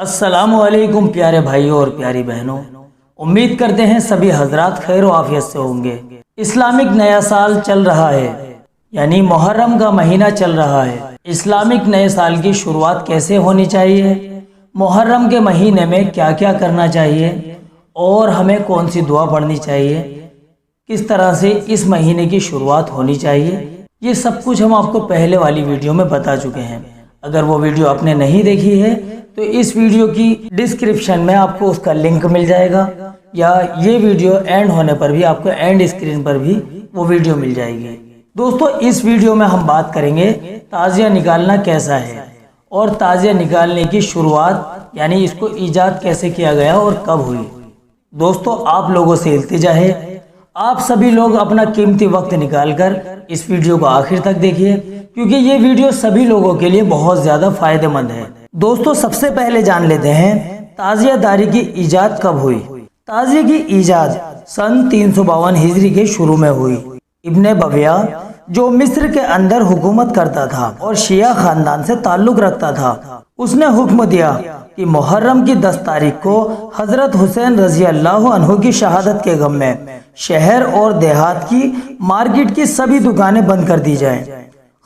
अस्सलाम वालेकुम प्यारे भाइयों और प्यारी बहनों, उम्मीद करते हैं सभी हजरात खैर व आफियत से होंगे। इस्लामिक नया साल चल रहा है, यानी मुहर्रम का महीना चल रहा है। इस्लामिक नए साल की शुरुआत कैसे होनी चाहिए, मुहर्रम के महीने में क्या क्या करना चाहिए और हमें कौन सी दुआ पढ़नी चाहिए, किस तरह से इस महीने की शुरुआत होनी चाहिए, ये सब कुछ हम आपको पहले वाली वीडियो में बता चुके हैं। अगर वो वीडियो आपने नहीं देखी है तो इस वीडियो की डिस्क्रिप्शन में आपको उसका लिंक मिल जाएगा, या ये वीडियो एंड होने पर भी आपको एंड स्क्रीन पर भी वो वीडियो मिल जाएगी। दोस्तों, इस वीडियो में हम बात करेंगे ताज़िया निकालना कैसा है और ताज़िया निकालने की शुरुआत यानी इसको ईजाद कैसे किया गया और कब हुई। दोस्तों, आप लोगों से इल्तिजा है, आप सभी लोग अपना कीमती वक्त निकालकर इस वीडियो को आखिर तक देखिए, क्योंकि ये वीडियो सभी लोगों के लिए बहुत ज़्यादा फायदेमंद है। दोस्तों, सबसे पहले जान लेते हैं ताज़ियादारी की ईजाद कब हुई। ताज़िया की ईजाद सन 352 हिजरी के शुरू में हुई। इब्ने बविया, जो मिस्र के अंदर हुकूमत करता था और शिया खानदान से ताल्लुक रखता था, उसने हुक्म दिया कि मुहर्रम की 10 तारीख को हजरत हुसैन रजी अल्लाह अन्हु की शहादत के गम में शहर और देहात की मार्केट की सभी दुकानें बंद कर दी जाएं।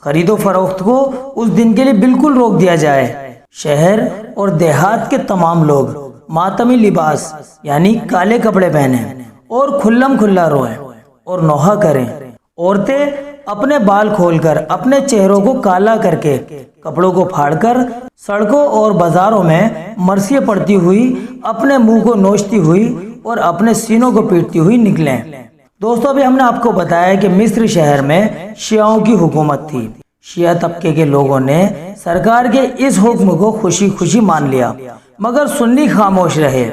खरीदो फरोख्त को उस दिन के लिए बिल्कुल रोक दिया जाए। शहर और देहात के तमाम लोग मातमी लिबास यानी काले कपड़े पहने और खुल्लम खुल्ला रोएं और नौहा करें। औरतें अपने बाल खोलकर अपने चेहरों को काला करके कपड़ों को फाड़कर सड़कों और बाजारों में मरसियां पड़ती हुई, अपने मुंह को नोचती हुई और अपने सीनों को पीटती हुई निकलें। दोस्तों, अभी हमने आपको बताया कि मिस्र शहर में शियाओं की हुकूमत थी। शिया तबके के लोगों ने सरकार के इस हुक्म को खुशी खुशी मान लिया, मगर सुन्नी खामोश रहे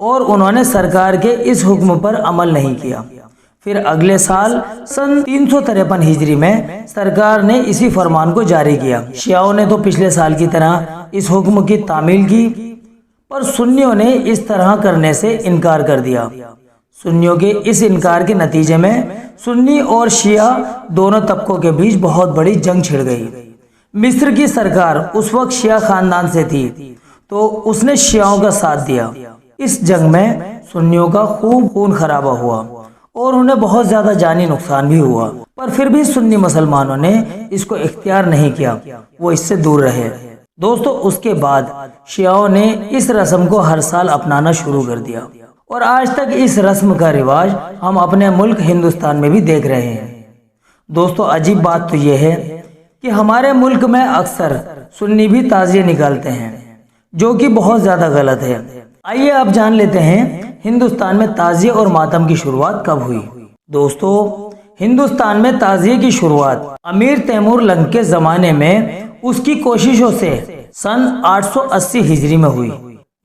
और उन्होंने सरकार के इस हुक्म पर अमल नहीं किया। फिर अगले साल सन 353 हिजरी में सरकार ने इसी फरमान को जारी किया। शियाओं ने तो पिछले साल की तरह इस हुक्म की तामील की, पर सुन्नियों ने इस तरह करने से इनकार कर दिया। सुन्नियों के इस इनकार के नतीजे में सुन्नी और शिया दोनों तबकों के बीच बहुत बड़ी जंग छिड़ गई। मिस्र की सरकार उस वक्त शिया खानदान से थी, तो उसने शियाओं का साथ दिया। इस जंग में सुन्नियों का खूब खून खराबा हुआ और उन्हें बहुत ज्यादा जानी नुकसान भी हुआ, पर फिर भी सुन्नी मुसलमानों ने इसको इख्तियार नहीं किया, वो इससे दूर रहे। दोस्तों, उसके बाद शियाओं ने इस रस्म को हर साल अपनाना शुरू कर दिया और आज तक इस रस्म का रिवाज हम अपने मुल्क हिंदुस्तान में भी देख रहे हैं। दोस्तों, अजीब बात तो यह है कि हमारे मुल्क में अक्सर सुन्नी भी ताज़िया निकालते हैं, जो कि बहुत ज्यादा गलत है। आइए अब जान लेते हैं हिंदुस्तान में ताज़िया और मातम की शुरुआत कब हुई। दोस्तों, हिंदुस्तान में ताज़िया की शुरुआत अमीर तैमूर लंग के जमाने में उसकी कोशिशों से सन 880 हिजरी में हुई।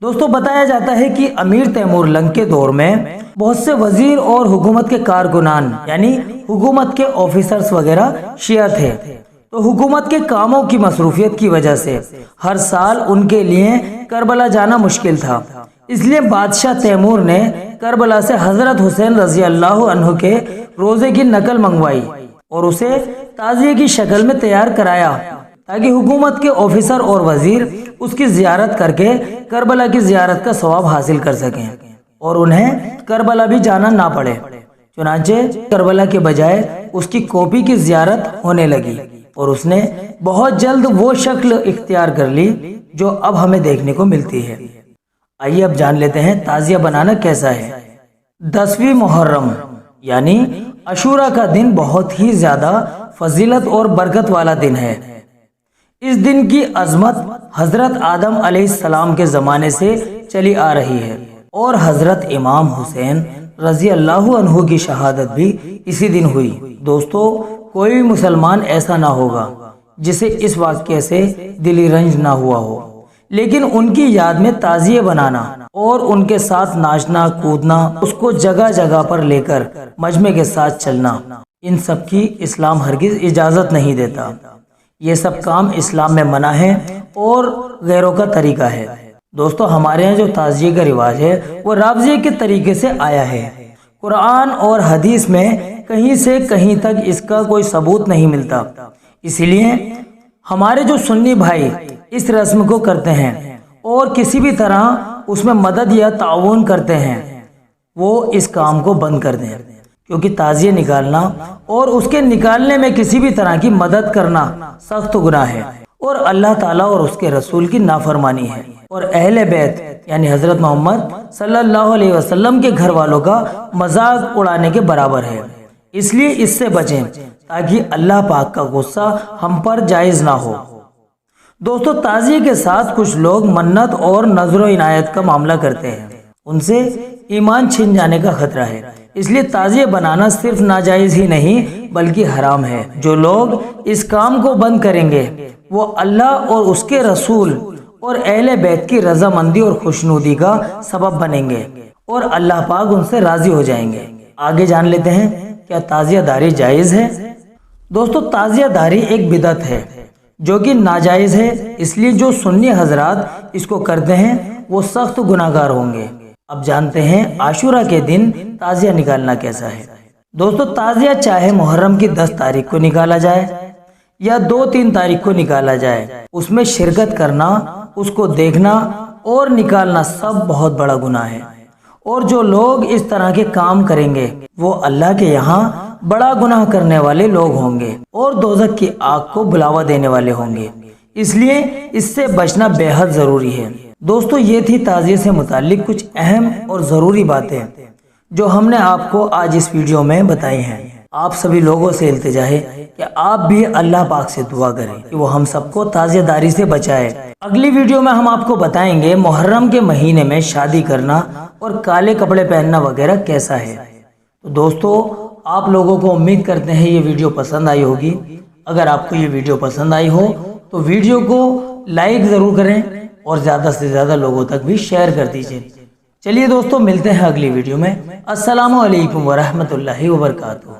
दोस्तों, बताया जाता है कि अमीर तैमूर लंग के दौर में बहुत से वजीर और हुकूमत के कारकुनान यानी हुकूमत के ऑफिसर्स वगैरह शिया थे, तो हुकूमत के कामों की मसरूफियत की वजह से हर साल उनके लिए करबला जाना मुश्किल था। इसलिए बादशाह तैमूर ने करबला से हजरत हुसैन रजी अल्लाह अन्हु के रोजे की नकल मंगवाई और उसे ताज़िया की शक्ल में तैयार कराया, ताकि हुकूमत के ऑफिसर और वजीर उसकी जियारत करके करबला की जियारत का सवाब हासिल कर सकें और उन्हें करबला भी जाना ना पड़े। चुनांचे करबला के बजाय उसकी कॉपी की जियारत होने लगी और उसने बहुत जल्द वो शक्ल इख्तियार कर ली जो अब हमें देखने को मिलती है। आइए अब जान लेते हैं ताज़िया बनाना कैसा है। 10वीं मुहर्रम यानी अशूरा का दिन बहुत ही ज्यादा फजीलत और बरकत वाला दिन है। इस दिन की अजमत हजरत आदम अलैहिस्सलाम के जमाने से चली आ रही है और हजरत इमाम हुसैन रजी अल्लाह अन्हु की शहादत भी इसी दिन हुई। दोस्तों, कोई भी मुसलमान ऐसा ना होगा जिसे इस वाक़ये से दिली रंज ना हुआ हो, लेकिन उनकी याद में ताज़िया बनाना और उनके साथ नाचना कूदना, उसको जगह जगह पर लेकर मजमे के साथ चलना, इन सब की इस्लाम हरगिज इजाज़त नहीं देता। ये सब काम इस्लाम में मना है और गैरों का तरीका है। दोस्तों, हमारे यहाँ जो ताज़िया का रिवाज है वो राबज़े के तरीके से आया है। कुरान और हदीस में कहीं से कहीं तक इसका कोई सबूत नहीं मिलता, इसलिए हमारे जो सुन्नी भाई इस रस्म को करते हैं اور کسی بھی طرح اس میں مدد یا تعاون کرتے ہیں وہ اس کام کو بند کر دیں، کیونکہ تعزیہ نکالنا اور اس کے نکالنے میں کسی بھی طرح کی مدد کرنا سخت گناہ ہے اور اللہ تعالیٰ اور اس کے رسول کی نافرمانی ہے، اور اہل بیت یعنی حضرت محمد صلی اللہ علیہ وسلم کے گھر والوں کا مذاق اڑانے کے برابر ہے۔ اس لیے اس سے بچیں تاکہ اللہ پاک کا غصہ ہم پر جائز نہ ہو۔ دوستو، تعزیے کے ساتھ کچھ لوگ منت اور نذر و عنایت کا معاملہ کرتے ہیں، ان سے ایمان چھن جانے کا خطرہ ہے، اس لیے تعزیے بنانا صرف ناجائز ہی نہیں بلکہ حرام ہے۔ جو لوگ اس کام کو بند کریں گے وہ اللہ اور اس کے رسول اور اہل بیت کی رضامندی اور خوشنودی کا سبب بنیں گے اور اللہ پاک ان سے راضی ہو جائیں گے۔ آگے جان لیتے ہیں کیا تعزیہ داری جائز ہے؟ دوستو، تعزیہ داری ایک بدعت ہے جو کہ ناجائز ہے، اس لیے جو سنی حضرات اس کو کرتے ہیں وہ سخت گناہگار ہوں گے۔ اب جانتے ہیں عاشورہ کے دن تعزیہ نکالنا کیسا ہے۔ دوستو، تعزیہ چاہے محرم کی 10 تاریخ کو نکالا جائے یا 2-3 تاریخ کو نکالا جائے، اس میں شرکت کرنا، اس کو دیکھنا اور نکالنا سب بہت بڑا گناہ ہے، اور جو لوگ اس طرح کے کام کریں گے وہ اللہ کے یہاں بڑا گناہ کرنے والے لوگ ہوں گے اور دوزخ کی آگ کو بلاوا دینے والے ہوں گے، اس لیے اس سے بچنا بے حد ضروری ہے۔ دوستو، یہ تھی تعزیے سے متعلق کچھ اہم اور ضروری باتیں جو ہم نے آپ کو آج اس ویڈیو میں بتائی ہیں۔ آپ سبھی لوگوں سے التجا ہے کہ آپ بھی اللہ پاک سے دعا کریں کہ وہ ہم سب کو تعزیہ داری سے بچائے۔ اگلی ویڈیو میں ہم آپ کو بتائیں گے محرم کے مہینے میں شادی کرنا اور کالے کپڑے پہننا وغیرہ کیسا ہے۔ تو دوستو، آپ لوگوں کو امید کرتے ہیں یہ ویڈیو پسند آئی ہوگی۔ اگر آپ کو یہ ویڈیو پسند آئی ہو تو ویڈیو کو لائک ضرور کریں اور زیادہ سے زیادہ لوگوں تک بھی شیئر کر دیجئے۔ چلیے دوستو، ملتے ہیں اگلی ویڈیو میں۔ السلام علیکم ورحمۃ اللہ وبرکاتہ۔